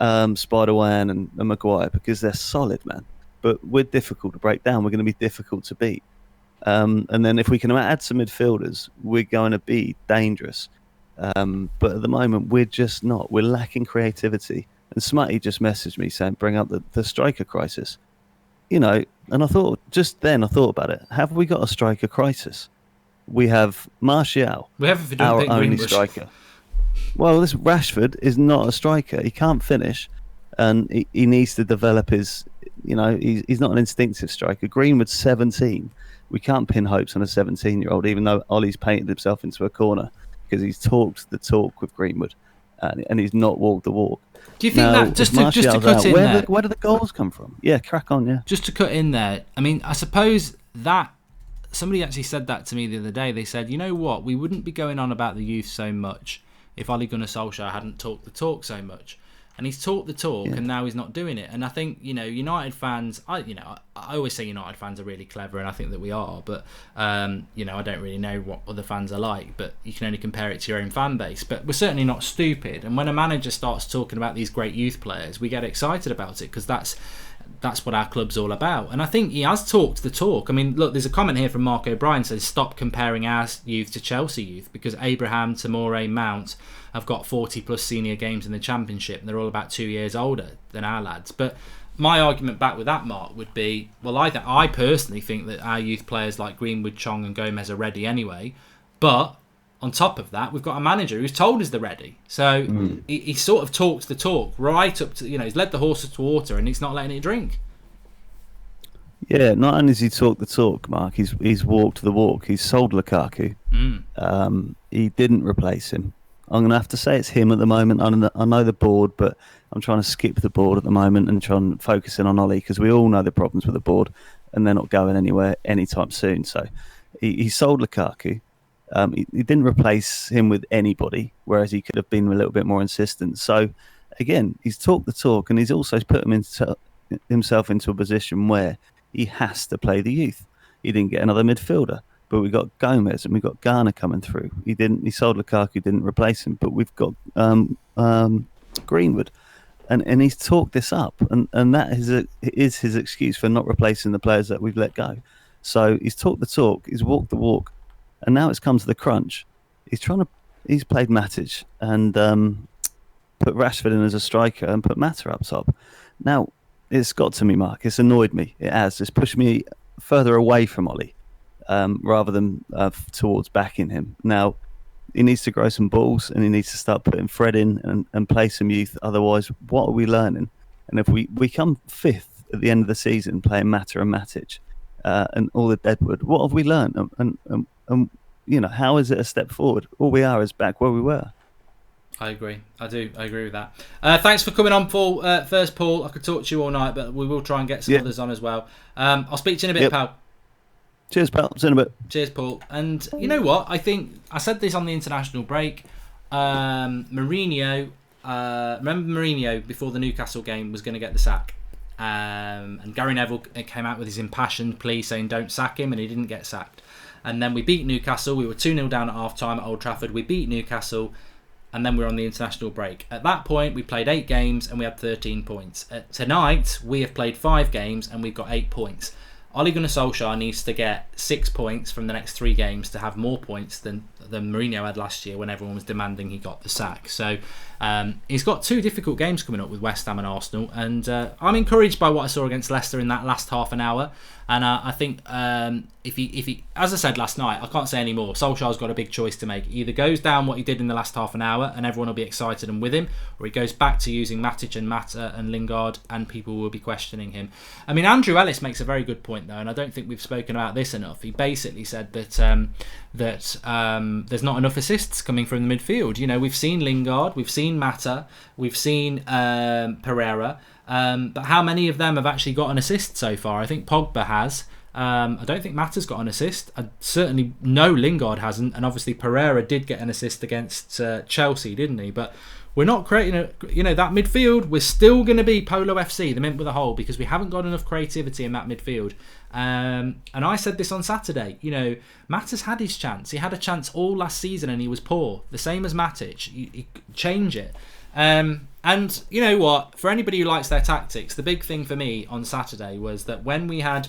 Spider-Man and Maguire, because they're solid, man. But we're difficult to break down. We're going to be difficult to beat. And then if we can add some midfielders, we're going to be dangerous. But at the moment, we're just not. We're lacking creativity. And Smutty just messaged me saying, bring up the striker crisis. And I thought about it. Have we got a striker crisis? We have Martial, our only striker. Well, this Rashford is not a striker. He can't finish, and he needs to develop his. He's not an instinctive striker. Greenwood's 17. We can't pin hopes on a 17-year-old, even though Ollie's painted himself into a corner because he's talked the talk with Greenwood, and he's not walked the walk. Do you think that just to cut in there? Where do the goals come from? Yeah, crack on. Yeah, just to cut in there. I mean, I suppose that somebody actually said that to me the other day. They said, you know what, we wouldn't be going on about the youth so much if Ole Gunnar Solskjaer hadn't talked the talk so much. And he's talked the talk, and now he's not doing it. And I think, United fans, I always say United fans are really clever, and I think that we are. But, I don't really know what other fans are like, but you can only compare it to your own fan base. But we're certainly not stupid. And when a manager starts talking about these great youth players, we get excited about it, because that's what our club's all about. And I think he has talked the talk. I mean, look, there's a comment here from Mark O'Brien says, stop comparing our youth to Chelsea youth, because Abraham, Tomori, Mount have got 40 plus senior games in the Championship, and they're all about 2 years older than our lads. But my argument back with that, Mark, would be, well, I personally think that our youth players like Greenwood, Chong and Gomez are ready anyway. But on top of that, we've got a manager who's told us they're ready. So he sort of talks the talk right up to, he's led the horse to water and he's not letting it drink. Yeah, not only has he talked the talk, Mark, he's walked the walk. He's sold Lukaku. He didn't replace him. I'm going to have to say it's him at the moment. I know the board, but I'm trying to skip the board at the moment and try and focus in on Ollie, because we all know the problems with the board and they're not going anywhere anytime soon. So he sold Lukaku. He didn't replace him with anybody, whereas he could have been a little bit more insistent. So again, he's talked the talk, and he's also put himself into a position where he has to play the youth. He didn't get another midfielder, but we got Gomez and we got Garner coming through. He sold Lukaku, didn't replace him, but we've got Greenwood, and he's talked this up, and that is his excuse for not replacing the players that we've let go. So he's talked the talk, he's walked the walk, and now it's come to the crunch. He's played Matic and put Rashford in as a striker and put Mata up top. Now it's got to me, Mark. It's annoyed me. It has. It's pushed me further away from Ollie, rather than towards backing him. Now, he needs to grow some balls, and he needs to start putting Fred in and play some youth. Otherwise, what are we learning? And if we come fifth at the end of the season playing Mata and Matic and all the Deadwood, what have we learned? And how is it a step forward? All we are is back where we were. I agree. I agree with that. Thanks for coming on, Paul. First, Paul, I could talk to you all night, but we will try and get some others on as well. I'll speak to you in a bit, pal. Cheers, pal. See you in a bit. Cheers, Paul. And you know what? I think I said this on the international break. Mourinho, remember Mourinho before the Newcastle game was going to get the sack. And Gary Neville came out with his impassioned plea saying don't sack him, and he didn't get sacked. And then we beat Newcastle. We were 2-0 down at half-time at Old Trafford. We beat Newcastle, and then we were on the international break. At that point, we played 8 games and we had 13 points. Tonight, we have played 5 games and we've got 8 points. Ole Gunnar Solskjaer needs to get 6 points from the next 3 games to have more points than Mourinho had last year when everyone was demanding he got the sack. So he's got 2 difficult games coming up with West Ham and Arsenal, and I'm encouraged by what I saw against Leicester in that last half an hour. And I think if he, as I said last night, I can't say any more. Solskjaer's got a big choice to make. He either goes down what he did in the last half an hour and everyone will be excited and with him, or he goes back to using Matic and Mata and Lingard and people will be questioning him. I mean, Andrew Ellis makes a very good point though, and I don't think we've spoken about this enough. He basically said that there's not enough assists coming from the midfield. You know, we've seen Lingard, we've seen Mata, we've seen Pereira. But how many of them have actually got an assist so far? I think Pogba has. I don't think Mata's got an assist. I certainly know Lingard hasn't. And obviously Pereira did get an assist against Chelsea, didn't he? But we're not creating that midfield. We're still going to be Polo FC, the mint with a hole, because we haven't got enough creativity in that midfield. And I said this on Saturday. Mata's had his chance. He had a chance all last season and he was poor. The same as Matic. You change it. And you know what? For anybody who likes their tactics, the big thing for me on Saturday was that when we had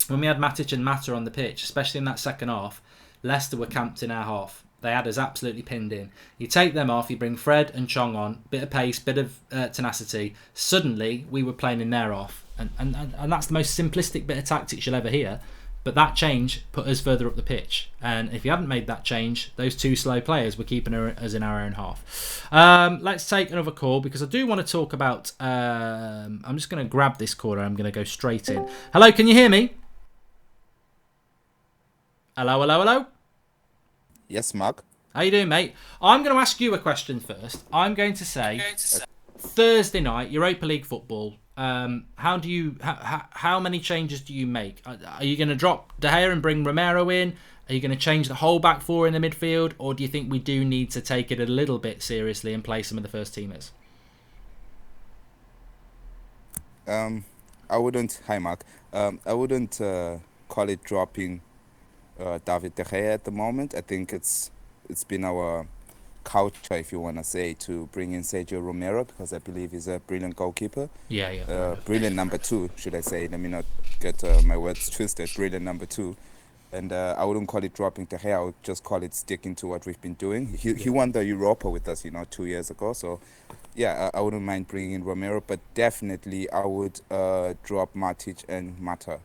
Matic and Mata on the pitch, especially in that second half, Leicester were camped in our half. They had us absolutely pinned in. You take them off, you bring Fred and Chong on, bit of pace, bit of tenacity. Suddenly, we were playing in their half, and that's the most simplistic bit of tactics you'll ever hear. But that change put us further up the pitch. And if you hadn't made that change, those 2 slow players were keeping us in our own half. Let's take another call, because I do want to talk about... I'm just going to grab this caller. I'm going to go straight in. Hello, can you hear me? Hello? Yes, Mark. How you doing, mate? I'm going to ask you a question first. I'm going to say... Thursday night, Europa League football... how many changes do you make? Are you going to drop De Gea and bring Romero in? Are you going to change the whole back 4 in the midfield? Or do you think we do need to take it a little bit seriously and play some of the first teamers? I wouldn't. Hi, Mark. I wouldn't call it dropping David De Gea at the moment. I think it's been our culture, if you want to say, to bring in Sergio Romero, because I believe he's a brilliant goalkeeper. Yeah. Brilliant number 2, should I say. Let me not get my words twisted. Brilliant number 2. And I wouldn't call it dropping De Gea. I would just call it sticking to what we've been doing. He won the Europa with us, 2 years ago. So, yeah, I wouldn't mind bringing in Romero. But definitely I would drop Matic and Mata,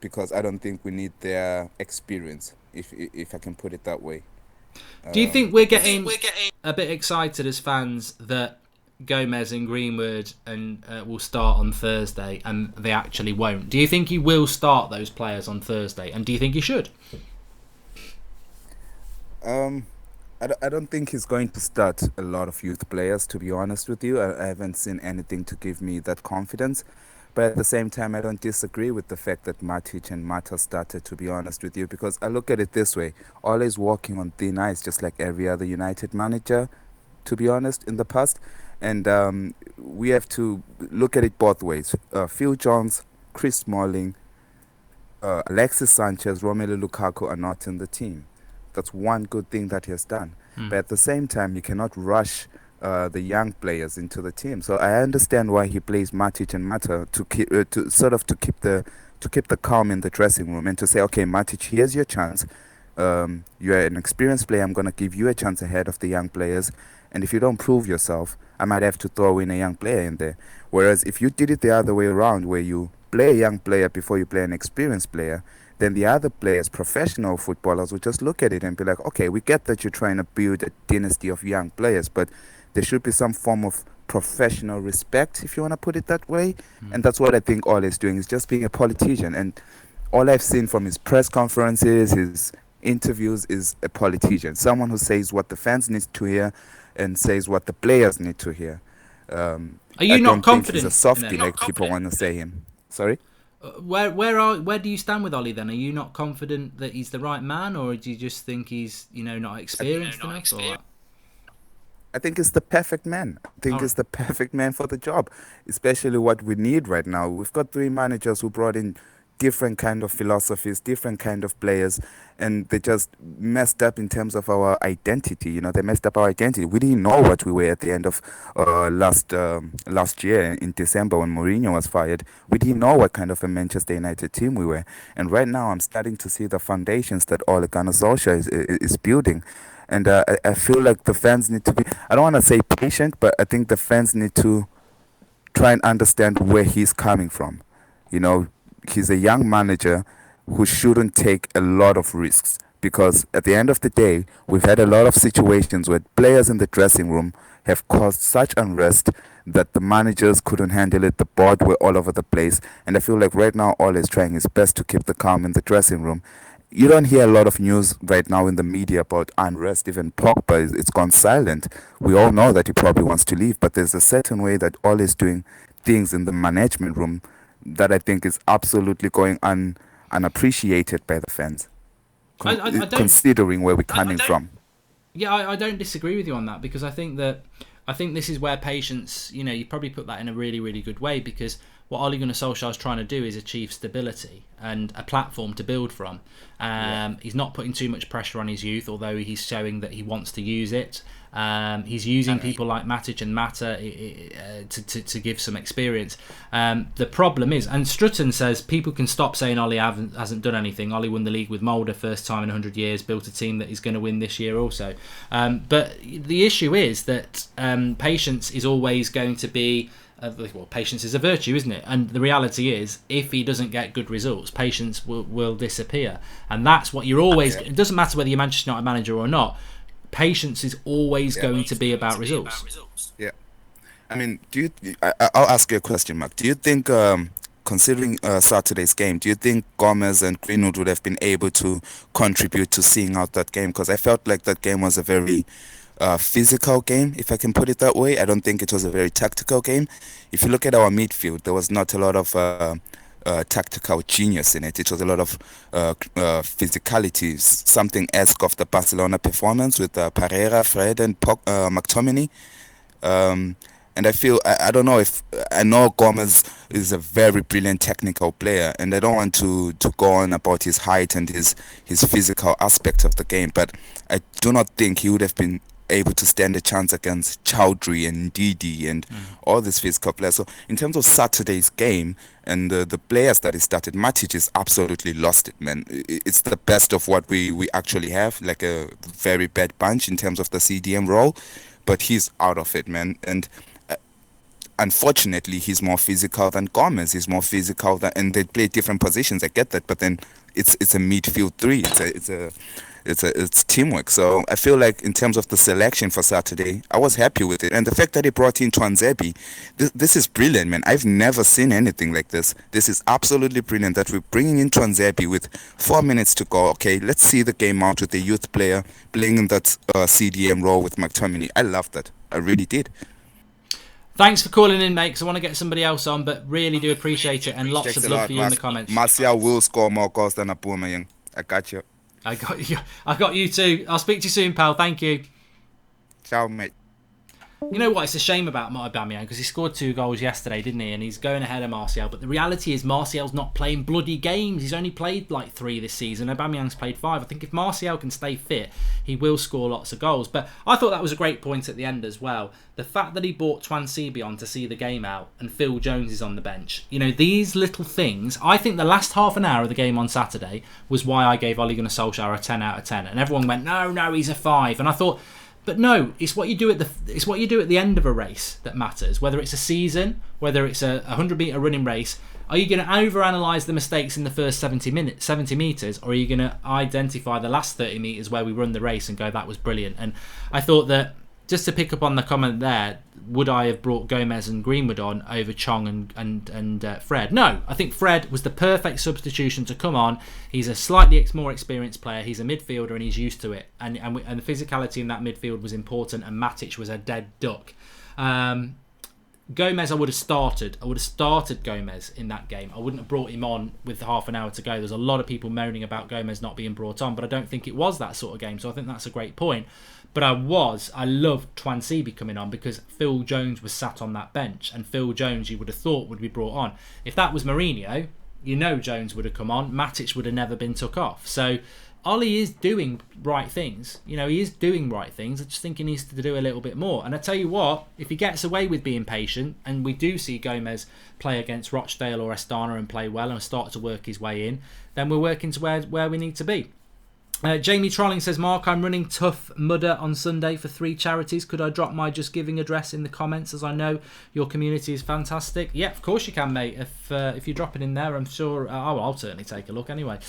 because I don't think we need their experience, if I can put it that way. Do you think we're getting a bit excited as fans that Gomez and Greenwood and will start on Thursday, and they actually won't? Do you think he will start those players on Thursday, and do you think he should? Um, I don't think he's going to start a lot of youth players, to be honest with you. I haven't seen anything to give me that confidence. But at the same time, I don't disagree with the fact that Matic and Mata started, to be honest with you, because I look at it this way. Always walking on thin ice, just like every other United manager, to be honest, in the past. And we have to look at it both ways. Phil Jones, Chris Smalling, Alexis Sanchez, Romelu Lukaku are not in the team. That's one good thing that he has done. But at the same time, you cannot rush the young players into the team. So I understand why he plays Matic and Mata to keep to keep the calm in the dressing room and to say, okay, Matic, here's your chance. You're an experienced player. I'm gonna give you a chance ahead of the young players. And if you don't prove yourself, I might have to throw in a young player in there. Whereas if you did it the other way around, where you play a young player before you play an experienced player, then the other players, professional footballers, will just look at it and be like, okay, we get that you're trying to build a dynasty of young players, but there should be some form of professional respect, if you want to put it that way. And that's what I think Ole is doing, is just being a politician. And all I've seen from his press conferences, his interviews, is a politician. Someone who says what the fans need to hear and says what the players need to hear. Are you not confident? He's a softie, like people want to say him. Sorry? Where do you stand with Ollie then? Are you not confident that he's the right man, or do you just think he's not experienced enough? Or? I think it's the perfect man. I think it's the perfect man for the job, especially what we need right now. We've got 3 managers who brought in different kind of philosophies, different kind of players, and they just messed up in terms of our identity. They messed up our identity. We didn't know what we were at the end of last year in December when Mourinho was fired. We didn't know what kind of a Manchester United team we were. And right now, I'm starting to see the foundations that Ole Gunnar Solskjaer is building. And I feel like the fans need to be, I don't want to say patient, but I think the fans need to try and understand where he's coming from. He's a young manager who shouldn't take a lot of risks, because at the end of the day, we've had a lot of situations where players in the dressing room have caused such unrest that the managers couldn't handle it. The board were all over the place. And I feel like right now, Ole is trying his best to keep the calm in the dressing room. You don't hear a lot of news right now in the media about unrest. Even Pogba, it's gone silent. We all know that he probably wants to leave, but there's a certain way that Ole is doing things in the management room that I think is absolutely going unappreciated by the fans, considering where we're coming from. Yeah, I don't disagree with you on that, because I think this is where patience, you probably put that in a really, really good way, because what Ole Gunnar Solskjaer is trying to do is achieve stability and a platform to build from. He's not putting too much pressure on his youth, although he's showing that he wants to use it. He's using people like Matic and Mata to give some experience. The problem is, and Strutton says, people can stop saying Ollie hasn't done anything. Ollie won the league with Mulder, first time in 100 years, built a team that he's going to win this year also. But the issue is that patience is always going to be, patience is a virtue, isn't it? And the reality is, if he doesn't get good results, patience will disappear. And that's what you're always, it doesn't matter whether you're Manchester United manager or not, patience is always going to be about results. Yeah. I mean, I'll ask you a question, Mark. Do you think, considering Saturday's game, do you think Gomez and Greenwood would have been able to contribute to seeing out that game? Because I felt like that game was a very physical game, if I can put it that way. I don't think it was a very tactical game. If you look at our midfield, there was not a lot of tactical genius in it. It was a lot of physicality, something esque of the Barcelona performance with Pereira, Fred, and McTominay. And I feel, I don't know if, I know Gomez is a very brilliant technical player, and I don't want to go on about his height and his physical aspect of the game, but I do not think he would have been able to stand a chance against Chowdhury and Ndidi and all these physical players. So in terms of Saturday's game and the players that he started, Matic is absolutely lost it, man. It's the best of what we actually have, like a very bad bunch in terms of the CDM role, but he's out of it, man. And unfortunately, he's more physical than Gomez. He's more physical than, and they play different positions. I get that, but then it's a midfield three. it's teamwork. So I feel like in terms of the selection for Saturday, I was happy with it. And the fact that he brought in Twanzebe, this is brilliant, man. I've never seen anything like this. This is absolutely brilliant that we're bringing in Twanzebe with 4 minutes to go. Okay, let's see the game out with the youth player playing in that CDM role with McTominay. I love that. I really did. Thanks for calling in, mate, because I want to get somebody else on, but really do appreciate it, and lots of love for you in the comments. Martial will score more goals than Aubameyang. I got you. I got you too. I'll speak to you soon, pal. Thank you. Ciao, mate. You know what? It's a shame about Aubameyang because he scored 2 goals yesterday, didn't he? And he's going ahead of Martial. But the reality is Martial's not playing bloody games. He's only played like 3 this season. Aubameyang's played 5. I think if Martial can stay fit, he will score lots of goals. But I thought that was a great point at the end as well. The fact that he brought Twanzebe on to see the game out and Phil Jones is on the bench. You know, these little things. I think the last half an hour of the game on Saturday was why I gave Ole Gunnar Solskjaer a 10 out of 10. And everyone went, no, he's a 5. And I thought... But no, it's what you do at the end of a race that matters. Whether it's a season, whether it's a 100-metre running race, are you going to overanalyse the mistakes in the first 70 metres, or are you going to identify the last 30 metres where we run the race and go, that was brilliant? And I thought that, just to pick up on the comment there, would I have brought Gomez and Greenwood on over Chong and Fred? No, I think Fred was the perfect substitution to come on. He's a slightly more experienced player. He's a midfielder and he's used to it. And the physicality in that midfield was important, and Matic was a dead duck. Gomez, I would have started. I would have started Gomez in that game. I wouldn't have brought him on with half an hour to go. There's a lot of people moaning about Gomez not being brought on, but I don't think it was that sort of game. So I think that's a great point. But I loved Twanzebe coming on because Phil Jones was sat on that bench, and Phil Jones you would have thought would be brought on. If that was Mourinho, you know Jones would have come on. Matic would have never been took off. So Ollie is doing right things. You know, he is doing right things. I just think he needs to do a little bit more. And I tell you what, if he gets away with being patient, and we do see Gomez play against Rochdale or Astana and play well and start to work his way in, then we're working to where we need to be. Jamie Trolling says, Mark, I'm running Tough Mudder on Sunday for 3 charities. Could I drop my Just Giving address in the comments, as I know your community is fantastic? Yeah, of course you can, mate. If you drop it in there, I'm sure... I'll certainly take a look anyway.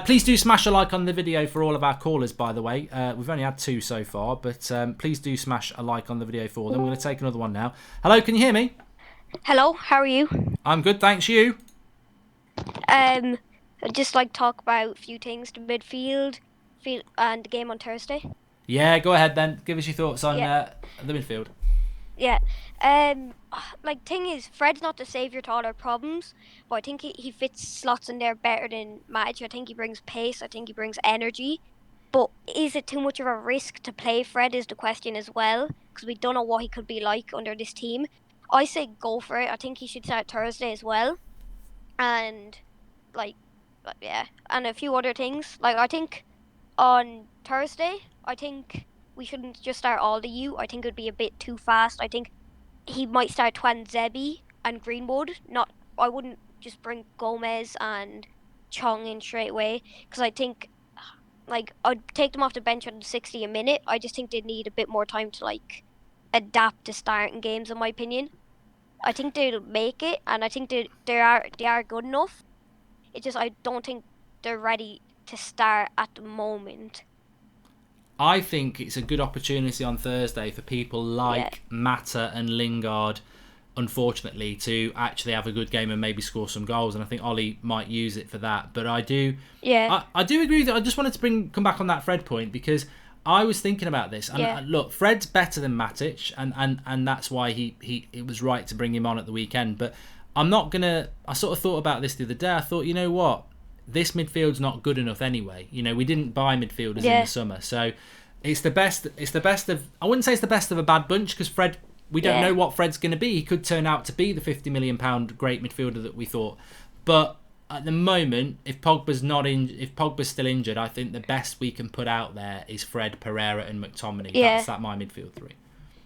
Please do smash a like on the video for all of our callers, by the way. We've only had 2 so far, but please do smash a like on the video for them. We're going to take another one now. Hello, can you hear me? Hello, how are you? I'm good, thanks. You? I'd just like to talk about a few things. The midfield and the game on Thursday. Yeah, go ahead then. Give us your thoughts on the midfield. Yeah. Thing is, Fred's not the saviour to all our problems, but I think he fits slots in there better than Matic. I think he brings pace. I think he brings energy. But is it too much of a risk to play Fred is the question as well, because we don't know what he could be like under this team. I say go for it. I think he should start Thursday as well. And, and a few other things. I think... On Thursday, I think we shouldn't just start all the I think it would be a bit too fast. I think he might start Twanzebe and Greenwood. I wouldn't just bring Gomez and Chong in straight away, because I think I'd take them off the bench at 60 a minute. I just think they need a bit more time to adapt to starting games, in my opinion. I think they'll make it, and I think they are good enough. It's just I don't think they're ready to start at the moment. I think it's a good opportunity on Thursday for people like Mata and Lingard, unfortunately, to actually have a good game and maybe score some goals. And I think Ollie might use it for that. But I do agree with it. I just wanted to come back on that Fred point, because I was thinking about this. And look, Fred's better than Matic, and that's why it was right to bring him on at the weekend. But I sort of thought about this the other day. I thought, you know what? This midfield's not good enough anyway. You know, we didn't buy midfielders in the summer, so it's the best of. I wouldn't say it's the best of a bad bunch, because Fred, we don't know what Fred's going to be. He could turn out to be the £50 million great midfielder that we thought. But at the moment, if Pogba's still injured, I think the best we can put out there is Fred, Pereira, and McTominay. That's my midfield 3.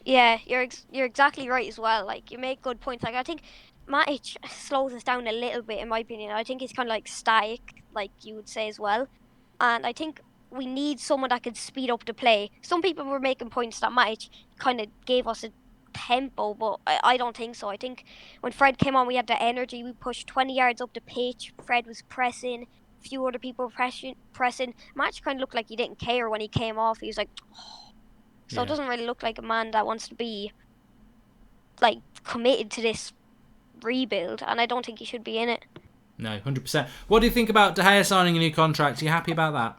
Yeah, you're exactly right as well. You make good points. I think Matic slows us down a little bit, in my opinion. I think he's kind of static, like you would say as well. And I think we need someone that can speed up the play. Some people were making points that Matic kind of gave us a tempo, but I don't think so. I think when Fred came on, we had the energy. We pushed 20 yards up the pitch. Fred was pressing. few other people pressing. Match kind of looked like he didn't care when he came off. He was like, so it doesn't really look like a man that wants to be like committed to this rebuild, and I don't think he should be in it. No, 100%. What do you think about De Gea signing a new contract? Are you happy about that?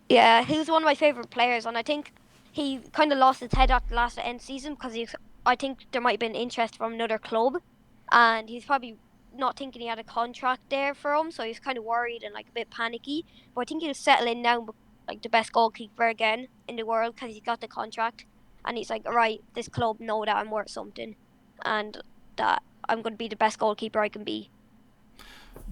Yeah, he was one of my favourite players, and I think he kind of lost his head at the last end season because I think there might have been interest from another club, and he's probably not thinking he had a contract there for him, so he's kind of worried and like a bit panicky. But I think he'll settle in now, like the best goalkeeper again in the world because he's got the contract, and he's like, all right, this club know that I'm worth something, and that I'm going to be the best goalkeeper I can be.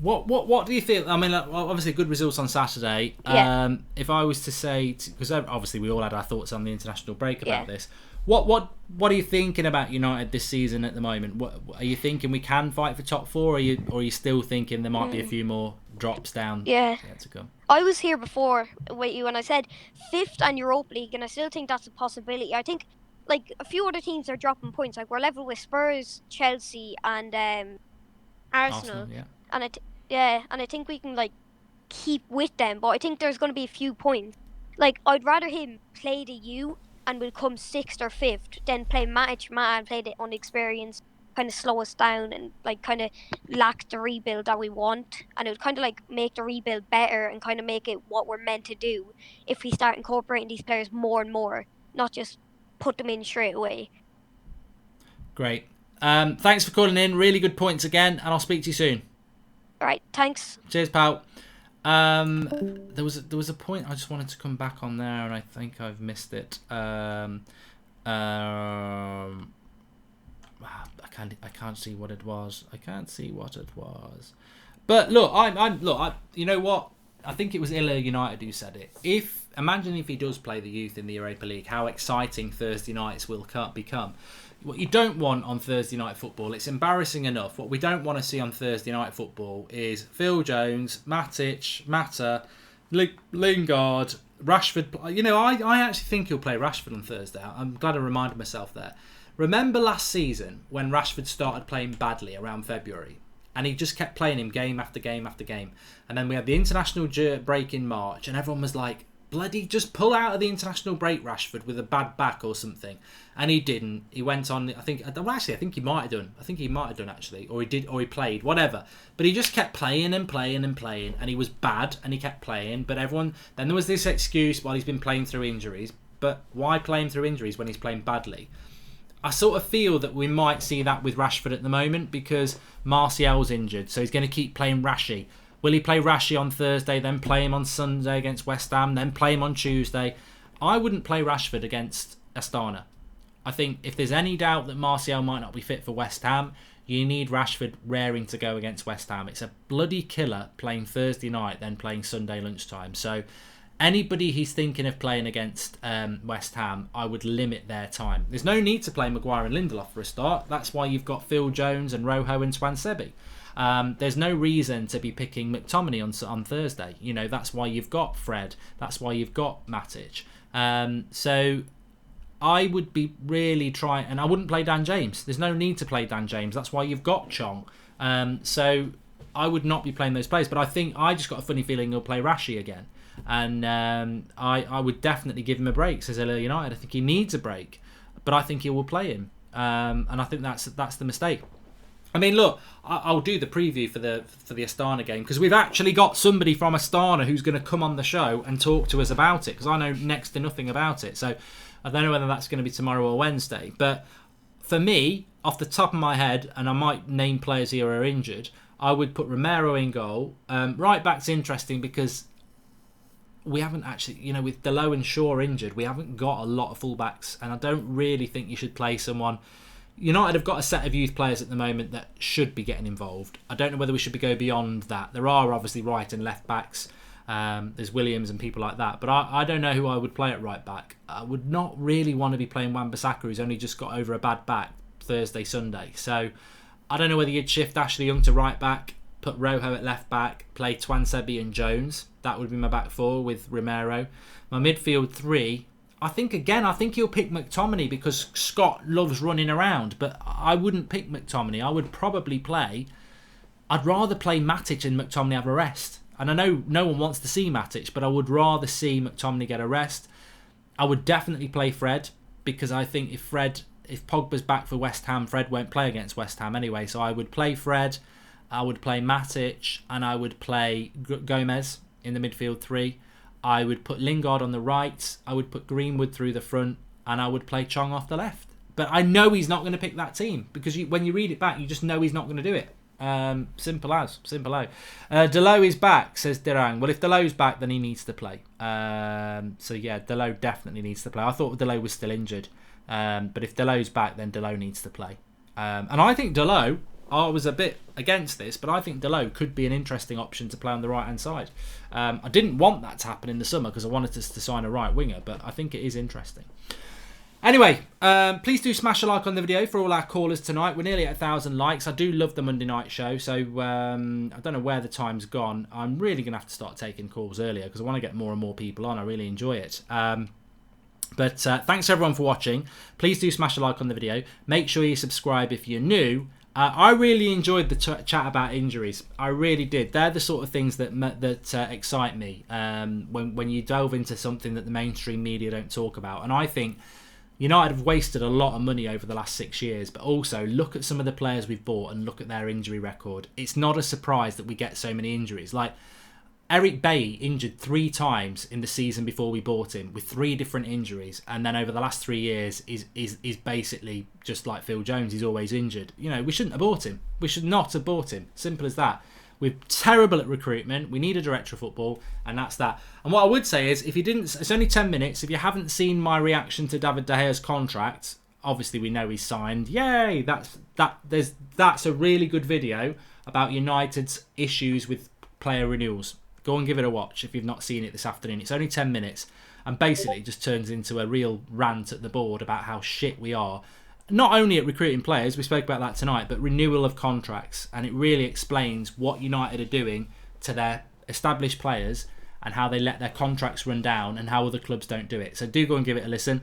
What do you think? I mean, obviously good results on Saturday. Yeah. If I was to say, because obviously we all had our thoughts on the international break about this. What are you thinking about United this season at the moment? What are you thinking? We can fight for top four, or are you still thinking there might be a few more drops down? Yeah. To come. I was here before with you, and I said 5th and Europa League, and I still think that's a possibility. I think like a few other teams are dropping points. Like we're level with Spurs, Chelsea, and Arsenal. Yeah. And I think we can like keep with them, but I think there's going to be a few points. Like I'd rather him play the U and will come 6th or 5th than play Matic and play the unexperienced, kind of slow us down and like kind of lack the rebuild that we want. And it would kind of like make the rebuild better and kind of make it what we're meant to do if we start incorporating these players more and more, not just put them in straight away. Great. Thanks for calling in. Really good points again, and I'll speak to you soon. All right, thanks. Cheers, pal. There was a point I just wanted to come back on there, and I think I've missed it. I can't see what it was. But look, you know what? I think it was Illa United who said it. Imagine if he does play the youth in the Europa League, how exciting Thursday nights will become. What you don't want on Thursday night football, it's embarrassing enough. What we don't want to see on Thursday night football is Phil Jones, Matic, Mata, Lingard, Rashford. You know, I actually think he'll play Rashford on Thursday. I'm glad I reminded myself there. Remember last season when Rashford started playing badly around February? And he just kept playing him game after game after game. And then we had the international break in March, and everyone was like, bloody just pull out of the international break, Rashford, with a bad back or something. And he didn't. He went on, I think he might have done. Or he played, whatever. But he just kept playing and playing and playing, and he was bad, and he kept playing. But then there was this excuse, well, he's been playing through injuries. But why play him through injuries when he's playing badly? I sort of feel that we might see that with Rashford at the moment because Martial's injured, so he's going to keep playing Rashi. Will he play Rashi on Thursday, then play him on Sunday against West Ham, then play him on Tuesday? I wouldn't play Rashford against Astana. I think if there's any doubt that Martial might not be fit for West Ham, you need Rashford raring to go against West Ham. It's a bloody killer playing Thursday night, then playing Sunday lunchtime. So anybody he's thinking of playing against West Ham, I would limit their time. There's no need to play Maguire and Lindelof for a start. That's why you've got Phil Jones and Rojo and Swansebi. There's no reason to be picking McTominay on Thursday. You know, that's why you've got Fred. That's why you've got Matic. So I would be really trying, and I wouldn't play Dan James. There's no need to play Dan James. That's why you've got Chong. So I would not be playing those players. But I just got a funny feeling he'll play Rashi again. And I would definitely give him a break, says Illa United. I think he needs a break, but I think he will play him. And I think that's the mistake. I mean, look, I'll do the preview for the Astana game because we've actually got somebody from Astana who's going to come on the show and talk to us about it because I know next to nothing about it. So I don't know whether that's going to be tomorrow or Wednesday. But for me, off the top of my head, and I might name players here who are injured, I would put Romero in goal. Right back's interesting because we haven't actually, you know, with Delo and Shaw injured, we haven't got a lot of fullbacks, and I don't really think you should play someone. United have got a set of youth players at the moment that should be getting involved. I don't know whether we should go beyond that. There are obviously right and left backs. There's Williams and people like that. But I don't know who I would play at right back. I would not really want to be playing Wan-Bissaka, who's only just got over a bad back Thursday, Sunday. So I don't know whether you'd shift Ashley Young to right back, put Rojo at left back, play Twansebi and Jones. That would be my back four with Romero. My midfield three, I think he'll pick McTominay because Scott loves running around, but I wouldn't pick McTominay. I'd rather play Matic and McTominay have a rest. And I know no one wants to see Matic, but I would rather see McTominay get a rest. I would definitely play Fred, because I think if Pogba's back for West Ham, Fred won't play against West Ham anyway. So I would play Fred, I would play Matic, and I would play Gomez in the midfield three. I would put Lingard on the right, I would put Greenwood through the front, and I would play Chong off the left. But I know he's not going to pick that team, because when you read it back, you just know he's not going to do it. Simple as. Delot is back, says Dirang. Well, if Delot's back, then he needs to play. So yeah, Delot definitely needs to play. I thought Delot was still injured. But if Delot's back, then Delot needs to play. And I think Delot, I was a bit against this, but I think Delot could be an interesting option to play on the right-hand side. I didn't want that to happen in the summer because I wanted us to sign a right winger, but I think it is interesting. Anyway, please do smash a like on the video for all our callers tonight. We're nearly at 1,000 likes. I do love the Monday night show, so I don't know where the time's gone. I'm really going to have to start taking calls earlier because I want to get more and more people on. I really enjoy it. But thanks everyone for watching. Please do smash a like on the video. Make sure you subscribe if you're new. I really enjoyed the chat about injuries. I really did. They're the sort of things that excite me when you delve into something that the mainstream media don't talk about. And I think United have wasted a lot of money over the last 6 years, but also look at some of the players we've bought and look at their injury record. It's not a surprise that we get so many injuries. Like Eric Bailly injured 3 times in the season before we bought him with 3 different injuries, and then over the last 3 years is basically just like Phil Jones. He's always injured. You know, we shouldn't have bought him. We should not have bought him. Simple as that. We're terrible at recruitment. We need a director of football, and that's that. And what I would say is, if you didn't, it's only 10 minutes. If you haven't seen my reaction to David De Gea's contract, obviously we know he's signed. Yay! That's a really good video about United's issues with player renewals. Go and give it a watch if you've not seen it this afternoon. It's only 10 minutes, and basically it just turns into a real rant at the board about how shit we are. Not only at recruiting players, we spoke about that tonight, but renewal of contracts. And it really explains what United are doing to their established players and how they let their contracts run down and how other clubs don't do it. So do go and give it a listen.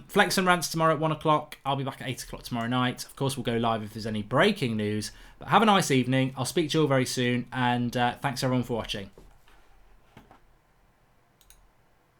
Flex and Rants tomorrow at 1 o'clock. I'll be back at 8 o'clock tomorrow night. Of course, we'll go live if there's any breaking news. But have a nice evening. I'll speak to you all very soon. And thanks everyone for watching.